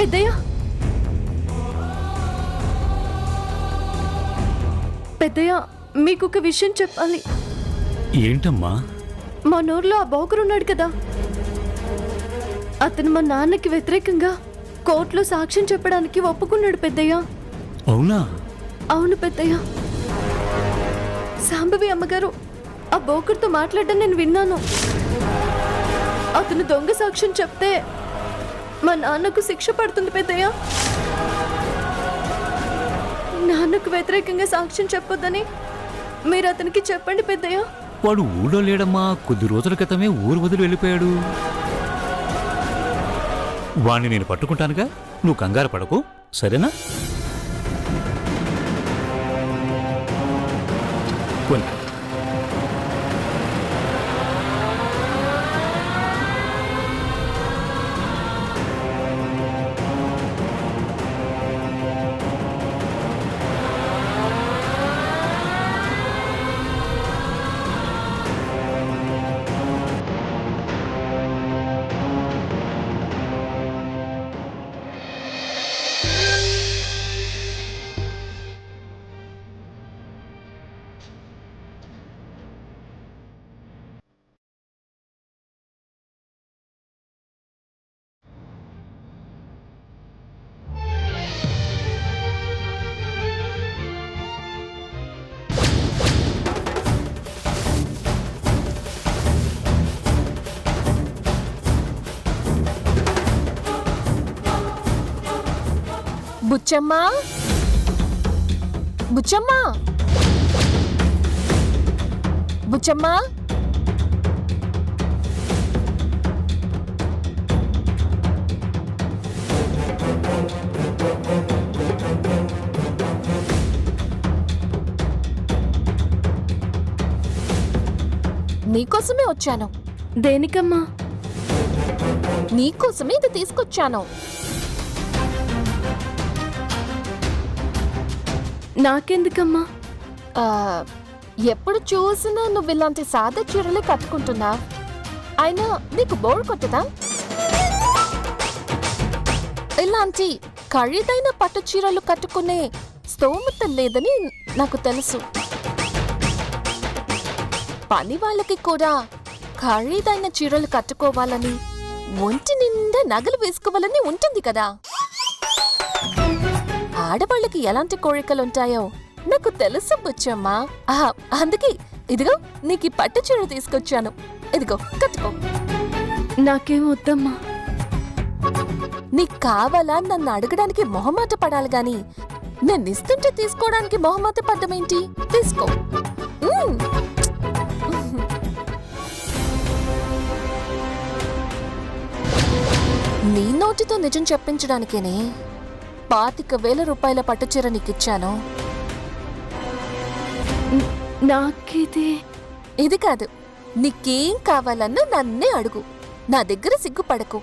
పెద్దయ్య, పెద్దయ్య, మీకు ఒక విషయం చెప్పాలి. ఏంటమ్మా? మా నూరులో ఆ బోకరున్నాడు కదా, అతను మా నాన్నకి వ్యతిరేకంగా కోర్టులో సాక్ష్యం చెప్పడానికి ఒప్పుకున్నాడు పెద్దయ్య. అవునా? అవును పెద్దయ్య. సాంబవి అమ్మగారు ఆ బోకర్తో మాట్లాడడం నేను విన్నాను. అతను దొంగ సాక్ష్యం చెప్తే మా నాన్నకు శిక్ష పడుతుంది పెద్దయ్య. నాన్నకు వ్యతిరేకంగా సాక్ష్యం చెప్పొద్దని మీరు అతనికి చెప్పండి పెద్దయ్య. వాడు ఊళ్ళో లేడమ్మా, కొద్ది రోజుల క్రితమే ఊరు వదిలి వెళ్ళిపోయాడు. వాణ్ణి నేను పట్టుకుంటానుగా, నువ్వు కంగారు పడకు, సరేనా? పోనీ. బుచ్చమ్మా, బుచ్చమ్మా, బుచ్చమ్మా, నీకోసమే వచ్చాను. దేనికమ్మా? నీకోసమే ఇది తీసుకొచ్చాను. నాకెందుకమ్మా? ఎప్పుడు చూసినా నువ్వు ఇలాంటి సాదా చీరలే కట్టుకుంటున్నా. అయినా నీకు బోర్ కొట్టదా? ఇలాంటి ఖరీదైన పట్టు చీరలు కట్టుకునే స్తోమత లేదని నాకు తెలుసు. పని వాళ్ళకి కూడా ఖరీదైన చీరలు కట్టుకోవాలని, ఒంటి నిండా నగలు వేసుకోవాలని ఉంటుంది కదా. ఆడవాళ్ళకి ఎలాంటి కోరికలుంటాయో నాకు తెలుసు బుచ్చమ్మా. అందుకే ఇదిగో నీకు ఈ పట్టు చీర తీసుకొచ్చాను. ఇదిగో కట్టుకో. నాకేం వద్దమ్మా. నీకు కావాలా నన్ను అడగడానికి మొహమాట పడాలి గాని నేను ఇస్తుంటే తీసుకోవడానికి మొహమాట పడ్డమేంటి? తీసుకో. నీ నోటితో నిజం చెప్పించడానికేనే 25,000 రూపాయల పట్టుచీర నీకిచ్చాను. నాకిది ఇది కాదు, నీకేం కావాలన్నా నన్నే అడుగు. నా దగ్గర సిగ్గుపడకు.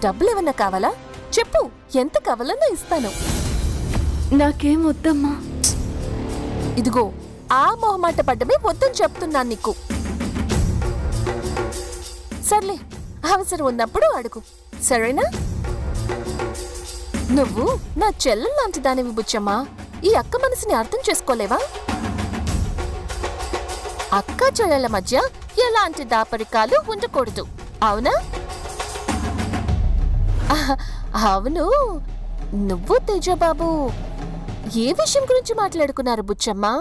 డబ్బులేమన్నా కావాలా చెప్పు, ఎంత కావాలన్నా ఇస్తాను. నాకేం వద్దమ్మా. ఇదిగో ఆ మొహమాట పడ్డమే వద్దని చెప్తున్నాను నీకు. సర్లే, అవసరం ఉన్నప్పుడు అడుగు, సరేనా? నువ్వు నా చెల్లెల్లాంటి దానివి బుచ్చమ్మా. ఈ అక్క మనసుని అర్థం చేసుకోలేవా? అక్క చెల్లెల మధ్య ఎలాంటి దాపరికాలు ఉండకూడదు, అవునా? అవును, నువ్వు తేజబాబు ఏ విషయం గురించి మాట్లాడుకున్నారు బుచ్చమ్మా?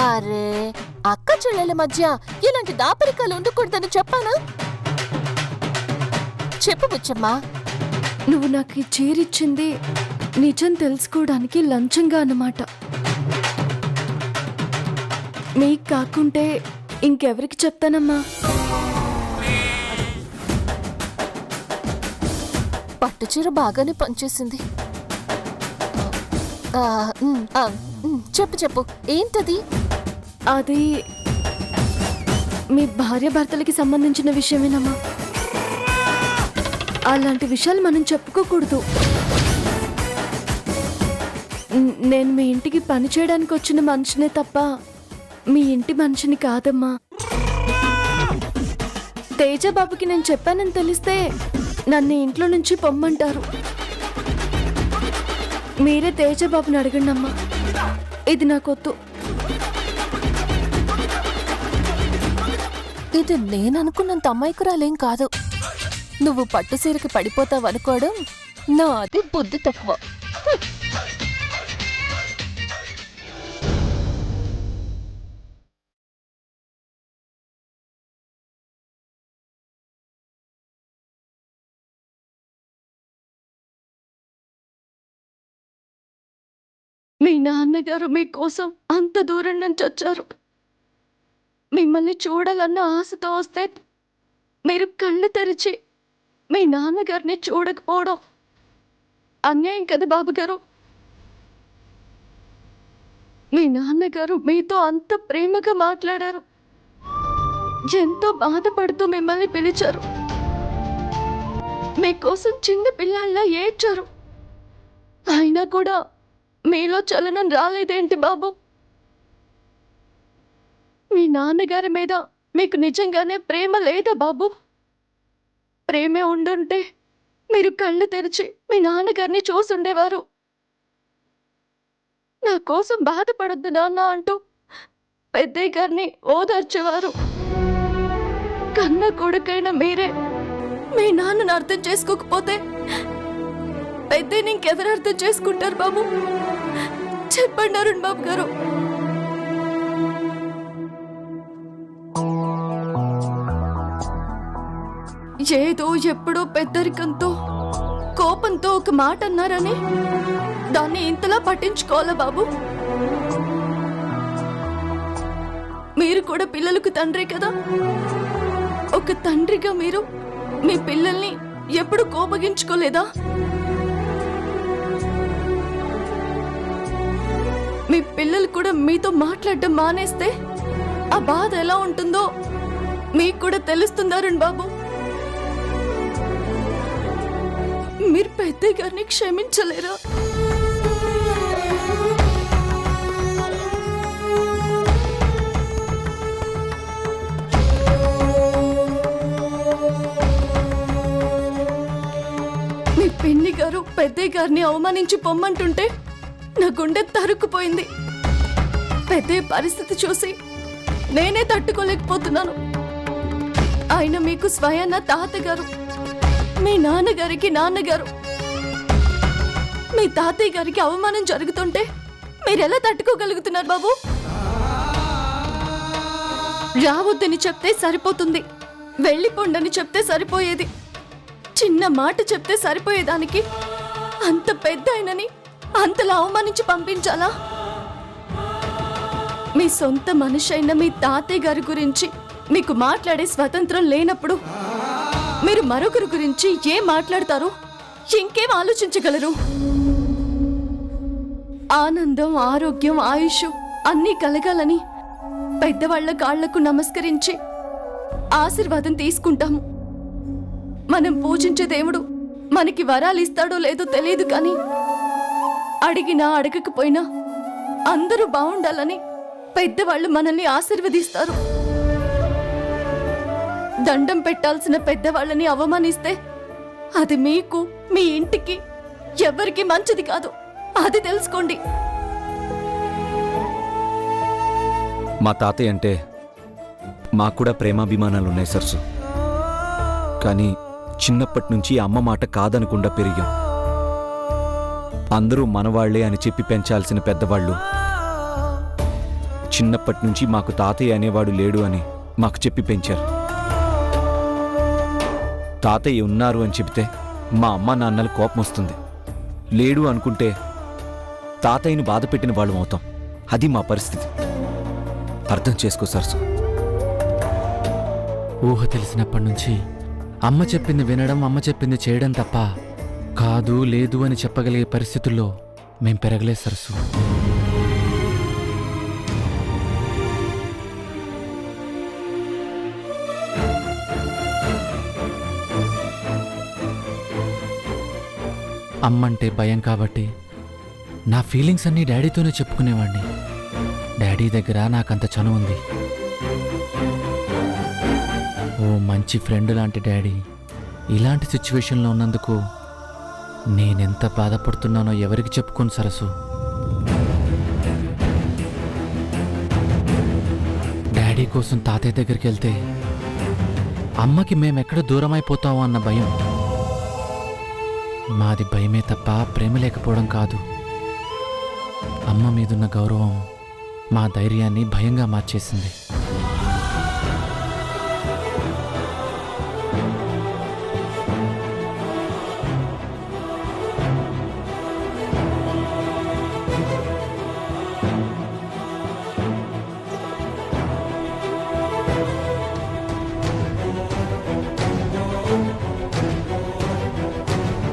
అరే, అక్క చెల్లెల మధ్య ఎలాంటి దాపరికాలు ఉండకూడదని చెప్పానా? చెప్పు బుచ్చమ్మా. నువ్వు నాకు ఈ చీరిచ్చింది నిజం తెలుసుకోవడానికి లంచంగా అన్నమాట. మీకు కాకుంటే ఇంకెవరికి చెప్తానమ్మా? పట్టుచీర బాగానే పనిచేసింది. చెప్పు చెప్పు, ఏంటది? అది మీ భార్యాభర్తలకి సంబంధించిన విషయమేనమ్మా. అలాంటి విషయాలు మనం చెప్పుకోకూడదు. నేను మీ ఇంటికి పని చేయడానికి వచ్చిన మనిషినే తప్ప మీ ఇంటి మనిషిని కాదమ్మా. తేజబాబుకి నేను చెప్పానని తెలిస్తే నన్ను ఇంట్లో నుంచి పొమ్మంటారు. మీరే తేజబాబుని అడగండి అమ్మా, ఇది నాకొద్దు. ఇది నేననుకున్నంత అమ్మాయికురాలేం కాదు. నువ్వు పట్టుసీరకి పడిపోతావనుకోవడం నాది బుద్ధి తక్కువ. మీ నాన్నగారు మీకోసం అంత దూరం నుంచి వచ్చారు. మిమ్మల్ని చూడాలన్న ఆశతో వస్తే మీరు కళ్ళు తెరిచి మీ నాన్నగారిని చూడకపోవడం అన్యాయం కదా బాబుగారు. మీ నాన్నగారు మీతో అంత ప్రేమగా మాట్లాడారు, ఎంతో బాధపడుతూ మిమ్మల్ని పిలిచారు, మీకోసం చిన్న పిల్లల్లా ఏడ్చారు. అయినా కూడా మీలో చలనం రాలేదేంటి బాబు? మీ నాన్నగారి మీద మీకు నిజంగానే ప్రేమ లేదా బాబు? ప్రేమే ఉండుంటే మీరు కళ్ళు తెరిచి మీ నాన్నగారిని చూసుండేవారు. నా కోసం బాధపడద్దు నాన్న అంటూ పెద్దయ్య గారిని ఓదార్చేవారు. కన్న కొడుకైన మీరే మీ నాన్నను అర్థం చేసుకోకపోతే పెద్దయ్యని ఇంకెవరు అర్థం చేసుకుంటారు బాబు? చెప్పండి అరుణ్ బాబు గారు. ఏదో ఎప్పుడో పెద్దరికంతో కోపంతో ఒక మాట అన్నారని దాన్ని ఇంతలా పట్టించుకోవాలా బాబు? మీరు కూడా పిల్లలకు తండ్రి కదా. ఒక తండ్రిగా మీరు మీ పిల్లల్ని ఎప్పుడు కోపగించుకోలేదా? మీ పిల్లలు కూడా మీతో మాట్లాడడం మానేస్తే ఆ బాధ ఎలా ఉంటుందో మీకు కూడా తెలుస్తుందా అరుణ్ బాబు? మీరు పెద్దయ్య గారిని క్షమించలేరా? మీ పిన్ని గారు పెద్దయ్య గారిని అవమానించి పొమ్మంటుంటే నా గుండె తరుక్కుపోయింది. పెద్దయ్య పరిస్థితి చూసి నేనే తట్టుకోలేకపోతున్నాను. ఆయన మీకు స్వయాన తాతగారు, మీ నాన్నగారికి నాన్నగారు. మీ తాతయ్య గారికి అవమానం జరుగుతుంటే మీరెలా తట్టుకోగలుగుతున్నారు బాబు? రావద్దని చెప్తే సరిపోతుంది, వెళ్ళిపోండని చెప్తే సరిపోయేది. చిన్న మాట చెప్తే సరిపోయేదానికి అంత పెద్ద ఆయనని అంతలా అవమానించి పంపించాలా? మీ సొంత మనిషి అయిన మీ తాతయ్య గారి గురించి మీకు మాట్లాడే స్వతంత్రం లేనప్పుడు మీరు మరొకరి గురించి ఏం మాట్లాడతారు? ఇంకేం ఆలోచించగలరు? ఆనందం, ఆరోగ్యం, ఆయుష్ అన్నీ కలగాలని పెద్దవాళ్ల కాళ్లకు నమస్కరించి ఆశీర్వాదం తీసుకుంటాము. మనం పూజించే దేవుడు మనకి వరాలు ఇస్తాడో లేదో తెలియదు, కానీ అడిగినా అడగకపోయినా అందరూ బాగుండాలని పెద్దవాళ్ళు మనల్ని ఆశీర్వదిస్తారు. దండం పెట్టాల్సిన పెద్దవాళ్ళని అవమానిస్తే అది మీకు, మీ ఇంటికి, ఎవరికి మంచిది కాదు. అది తెలుసుకోండి. మా తాతయ్య అంటే మాకు కూడా ప్రేమాభిమానాలున్నాయి సరసు. కానీ చిన్నప్పటి నుంచి అమ్మ మాట కాదనకుండా పెరిగాం. అందరూ మనవాళ్లే అని చెప్పి పెంచాల్సిన పెద్దవాళ్ళు చిన్నప్పటి నుంచి మాకు తాతయ్య అనేవాడు లేడు అని మాకు చెప్పి పెంచారు. తాతయ్య ఉన్నారు అని చెబితే మా అమ్మ నాన్నలు కోపం వస్తుంది. లేడు అనుకుంటే తాతయ్యని బాధ పెట్టిన వాళ్ళం అవుతాం. అది మా పరిస్థితి. అర్థం చేసుకో సరసు. ఊహ తెలిసినప్పటి నుంచి అమ్మ చెప్పింది వినడం, అమ్మ చెప్పింది చేయడం తప్ప కాదు లేదు అని చెప్పగలిగే పరిస్థితుల్లో మేం పెరగలేదు సరసు. అమ్మంటే భయం కాబట్టి నా ఫీలింగ్స్ అన్నీ డాడీతోనే చెప్పుకునేవాడిని. డాడీ దగ్గర నాకంత చనువు ఉంది. ఓ మంచి ఫ్రెండ్ లాంటి డాడీ ఇలాంటి సిచ్యువేషన్లో ఉన్నందుకు నేనెంత బాధపడుతున్నానో ఎవరికి చెప్పుకోను సరసు. డాడీ కోసం తాతయ్య దగ్గరికి వెళ్తే అమ్మకి మేమెక్కడ దూరం అయిపోతామో అన్న భయం. మాది భయమే తప్ప ప్రేమ లేకపోవడం కాదు. అమ్మ మీదున్న గౌరవం మా ధైర్యాన్ని భయంగా మార్చేసింది.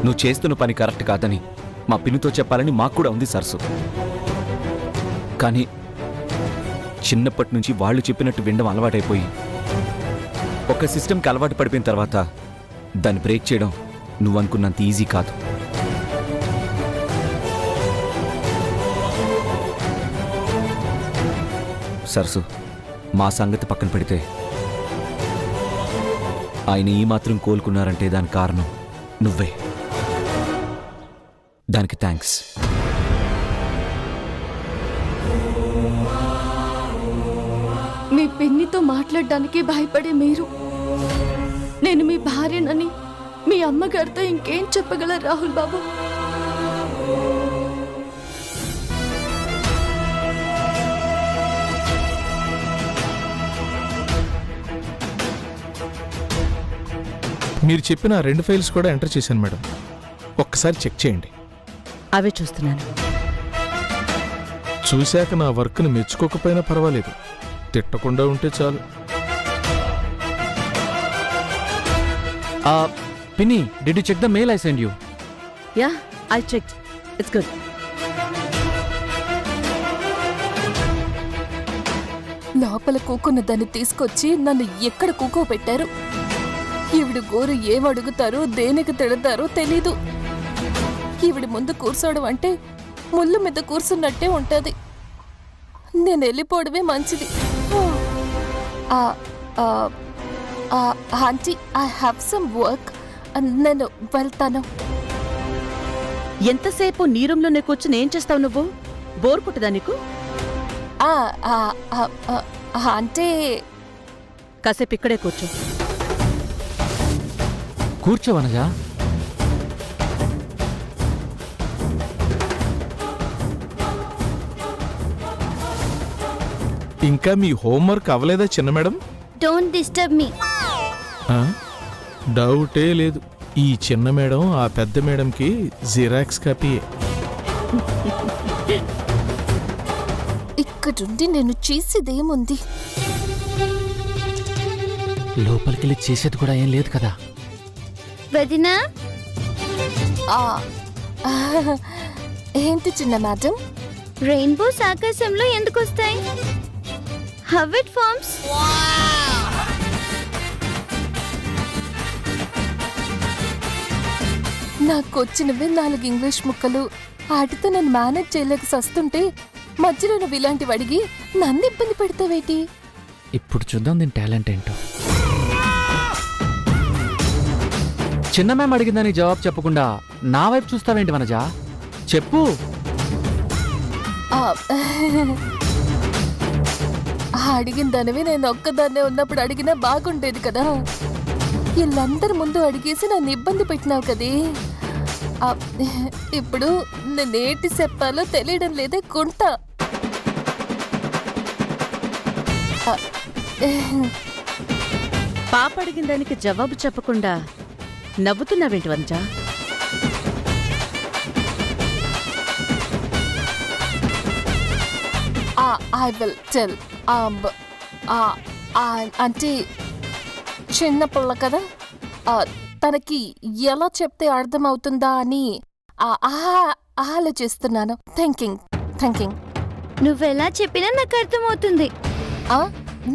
నువ్వు చేస్తున్న పని కరెక్ట్ కాదని మా పిన్నితో చెప్పాలని మాకు కూడా ఉంది సరసు. కానీ చిన్నప్పటి నుంచి వాళ్ళు చెప్పినట్టు వినడం అలవాటైపోయి ఒక సిస్టమ్కి అలవాటు పడిపోయిన తర్వాత దాన్ని బ్రేక్ చేయడం నువ్వు అనుకున్నంత ఈజీ కాదు. సరసు, మా సంగతి పక్కన పెడితే ఆయన ఈ మాత్రం కోలుకున్నారంటే దానికి కారణం నువ్వే. దానికి థ్యాంక్స్. మీ పిన్నితో మాట్లాడడానికి భయపడే మీరు నేను మీ భార్యనని మీ అమ్మగారితో ఇంకేం చెప్పగలరు రాహుల్ బాబు? మీరు చెప్పిన 2 ఫైల్స్ కూడా ఎంటర్ చేశాను మేడం. ఒక్కసారి చెక్ చేయండి. అవే చూస్తున్నాను. చూశాక నా వర్క్ని మెచ్చుకోకపోయినా పర్వాలేదు, తిట్టకుండా ఉంటే చాలు. పిన్ని, did you check the mail I send you? Yeah, I checked. It's good. లోపల కూకున్న దాన్ని తీసుకొచ్చి నన్ను ఎక్కడ కూకోబెట్టారు. ఈవిడ గోరు ఏమడుగుతారో దేనికి తిడతారో తెలీదు. ఈవిడ ముందు కూర్చోవడం అంటే ముళ్ళు మీద కూర్చున్నట్టే ఉంటది. నేను వెళ్ళిపోవడమే మంచిది. Aunty, I have some work. నేను వెళ్తాను. ఎంతసేపు నీ రూమ్లోనే కూర్చుని ఏం చేస్తావు నువ్వు? బోర్ కొట్టదా నీకు? అంటే కాసేపు ఇక్కడే కూర్చో. కూర్చో వనజా. ఇంకా మీ హోంవర్క్ అవ్వలేదా చిన్న మేడం? Don't disturb me. డౌటే లేదు, ఈ చిన్న మేడం ఆ పెద్ద మేడంకి జిరాక్స్ కాపీయే. ఇక్కడుండి నేను చేసేదేముంది? లోపలికెళ్ళి చేసేది కూడా ఏం లేదు కదా. వదినా, ఏంటి చిన్న మేడం? రెయిన్బోస్ ఆకాశంలో ఎందుకు వస్తాయి? How it forms? నాకొచ్చినవే 4 ఇంగ్లీష్ ముక్కలు. వాటితో నన్ను మేనేజ్ చేయలేక సస్తుంటే మధ్యలో నువ్వు ఇలాంటివి అడిగి నన్ను ఇబ్బంది పెడతావేటి? ఇప్పుడు చూద్దాం దీని టాలెంట్ ఏంటో. చిన్న మ్యామ్ అడిగిందని జవాబు చెప్పకుండా నా వైపు చూస్తావేంటి వనజా? చెప్పు. అడిగిన దానివి నేను ఒక్కదాన్నే ఉన్నప్పుడు అడిగినా బాగుండేది కదా. వీళ్ళందరి ముందు అడిగేసి నన్ను ఇబ్బంది పెట్టినావు కదే. ఇప్పుడు నేనేటి చెప్పాలో తెలియడం లేదే గుంట. పాప అడిగిన దానికి జవాబు చెప్పకుండా నవ్వుతున్నావేంటి వనజా? I will tell. అంటే చిన్న పిల్ల కదా, తనకి ఎలా చెప్తే అర్థమవుతుందా అని ఆలోచిస్తున్నాను. థింకింగ్. నువ్వెలా చెప్పినా నాకు అర్థమవుతుంది.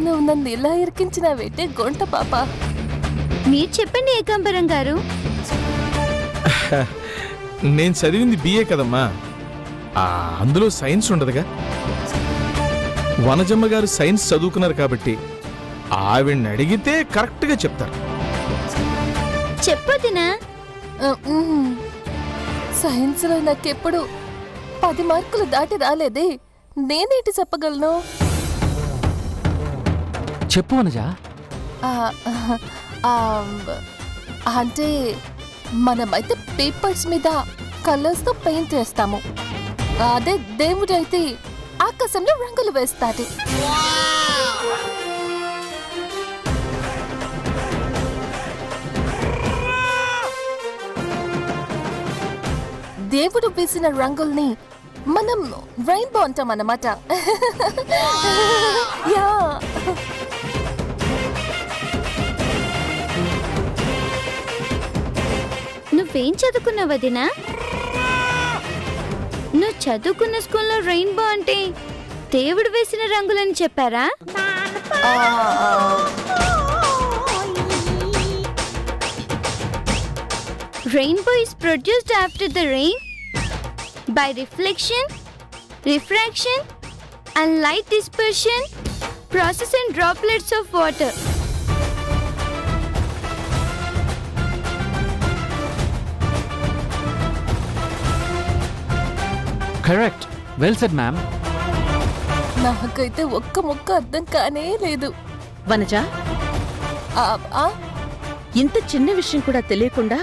నువ్వు నన్ను ఇలా ఇరికించినావేంటే గుంట పాప. మీరు చెప్పండి ఏకాంబరం గారు. నేను చదివింది బిఏ కదమ్మా, అందులో సైన్స్ ఉండదుగా. వనజమ్మ గారు సైన్స్ చదువుకున్నారు కాబట్టి ఆవిడ్ని అడిగితే కరెక్ట్గా చెప్తారు. చెప్పొద్దునా? సైన్స్లో నాకెప్పుడు 10 మార్కులు దాటి రాలేదే, నేనేంటి చెప్పగలను? చెప్పు వనజ. ఆ, ఆ, అంటే మనమైతే పేపర్స్ మీద కలర్స్తో పెయింట్ వేస్తాము. అదే దేవుడైతే ఆకాశంలో రంగులు వేస్తాడు. దేవుడు వేసిన రంగుల్ని మనం రెయిన్బో అంటాం అన్నమాట. యా. నువ్వేం చదువుకున్నావు వదినా? నువ్వు చదువుకున్న స్కూల్లో రెయిన్బో అంటే దేవుడు వేసిన రంగులని చెప్పారా? Rainbow is produced after the rain by reflection, refraction, and light dispersion process in droplets of water. Correct, well said ma'am. నాకైతే ఒక్క ముక్క అర్థం కానే లేదు. వనజ, ఆ, ఆ, ఇంత చిన్న విషయం కూడా తెలియకుండా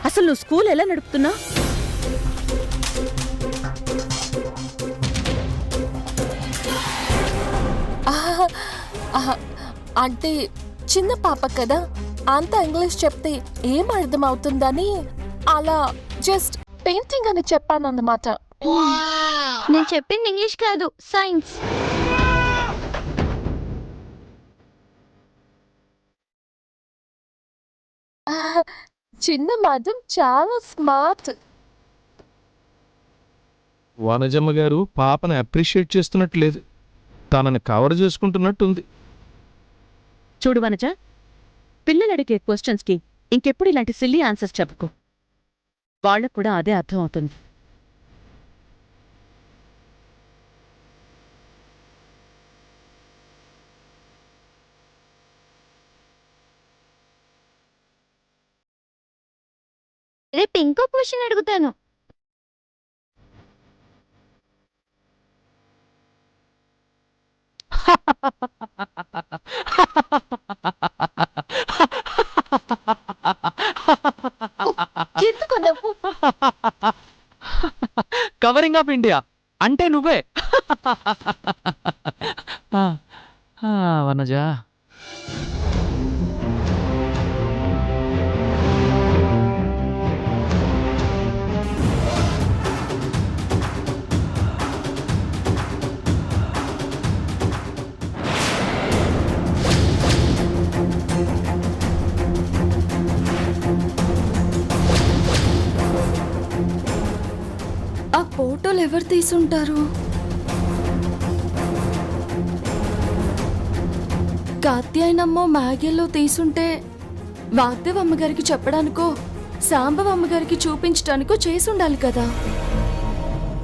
అసలు నువ్వు స్కూల్ ఎలా నడుపుతున్నావు? ఆ, ఆ, అంటే చిన్న పాప కదా, అంత ఇంగ్లీష్ చెప్తే ఏం అర్థం అవుతుందని అలా జస్ట్ పెయింటింగ్ అని చెప్పాను అన్నమాట. నేను చెప్పింది ఇంగ్లీష్ కాదు, సైన్స్. చిన్న మాధం చాలా స్మార్ట్. వనజమ్మ గారు పాపని అప్రిషియేట్ చేస్తున్నట్టు లేదు, తనని కవర్ చేసుకుంటున్నట్టుంది. చూడు వనజ, పిల్లలు అడిగే క్వశ్చన్స్కి ఇంకెప్పుడు ఇలాంటి సిల్లీ ఆన్సర్స్ చెప్పకు. వాళ్ళకు కూడా అదే అర్థం అవుతుంది. రేపు ఇంకో క్వశ్చన్ అడుగుతాను. ఎందుకు నవ్వు? కవరింగ్ ఆఫ్ ఇండియా అంటే నువ్వే. వనజ, ఆ ఫోటోలు ఎవరు తీసుంటారు? కాత్యాయనమ్మో మ్యాగీలో తీసుంటే వాగ్దేవ్ అమ్మగారికి చెప్పడానికో సాంబవ అమ్మగారికి చూపించడానికో చేసి ఉండాలి కదా.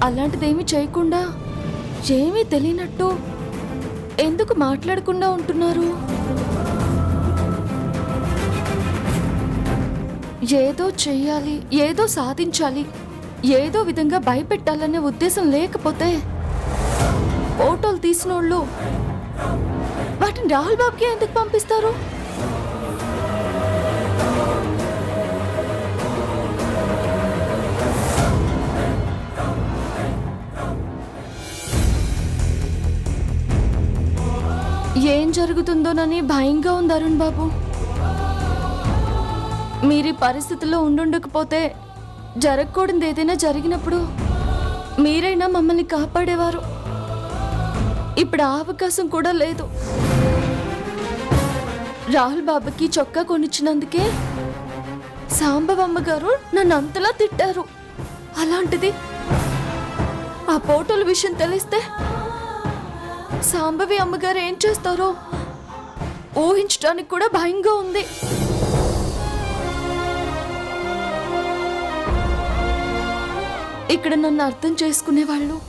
అలాంటిదేమీ చేయకుండా ఏమీ తెలియనట్టు ఎందుకు మాట్లాడకుండా ఉంటున్నారు? ఏదో చెయ్యాలి, ఏదో సాధించాలి, ఏదో విధంగా భయపెట్టాలనే ఉద్దేశం లేకపోతే ఫోటోలు తీసినోళ్ళు వాటిని రాహుల్ బాబుకి ఎందుకు పంపిస్తారు? ఏం జరుగుతుందోనని భయంగా ఉంది అరుణ్ బాబు. మీరు ఈ పరిస్థితుల్లో ఉండుండకపోతే జరగకూడదు ఏదైనా జరిగినప్పుడు మీరైనా మమ్మల్ని కాపాడేవారు. ఇప్పుడు ఆ అవకాశం కూడా లేదు. రాహుల్ బాబాకి చొక్కా కొనిచ్చినందుకే సాంబవమ్మ గారు నన్ను అంతలా తిట్టారు. అలాంటిది ఆ ఫోటోల విషయం తెలిస్తే సాంబవి అమ్మగారు ఏం చేస్తారో ఊహించడానికి కూడా భయంగా ఉంది. ఇక్కడ నన్ను అర్థం చేసుకునే వాళ్ళు,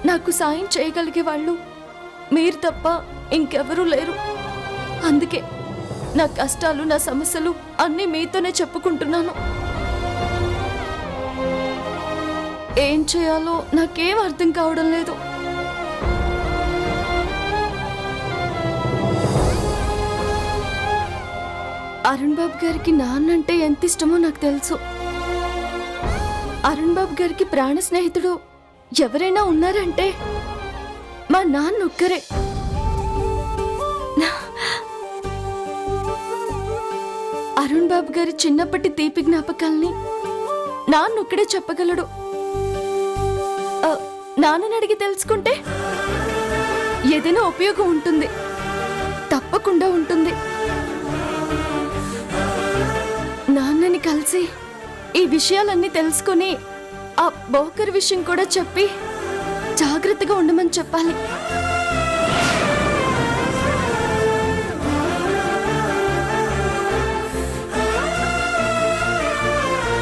నాకు సాయం చేయగలిగే వాళ్ళు మీరు తప్ప ఇంకెవరూ లేరు. అందుకే నా కష్టాలు నా సమస్యలు అన్నీ మీతోనే చెప్పుకుంటున్నాను. ఏం చేయాలో నాకేం అర్థం కావడం లేదు. అరుణ్ బాబు గారికి నాన్నంటే ఎంత ఇష్టమో నాకు తెలుసు. అరుణ్ బాబు గారికి ప్రాణ స్నేహితుడు ఎవరైనా ఉన్నారంటే మా నాన్న ఒక్కరే. అరుణ్ బాబు గారి చిన్నప్పటి తీపి జ్ఞాపకాల్ని నాన్నొక్కడే చెప్పగలడు. నాన్నని అడిగి తెలుసుకుంటే ఏదైనా ఉపయోగం ఉంటుంది, తప్పకుండా ఉంటుంది. నాన్నని కలిసి ఈ విషయాలన్నీ తెలుసుకుని ఆ బోకర్ విషయం కూడా చెప్పి జాగ్రత్తగా ఉండమని చెప్పాలి.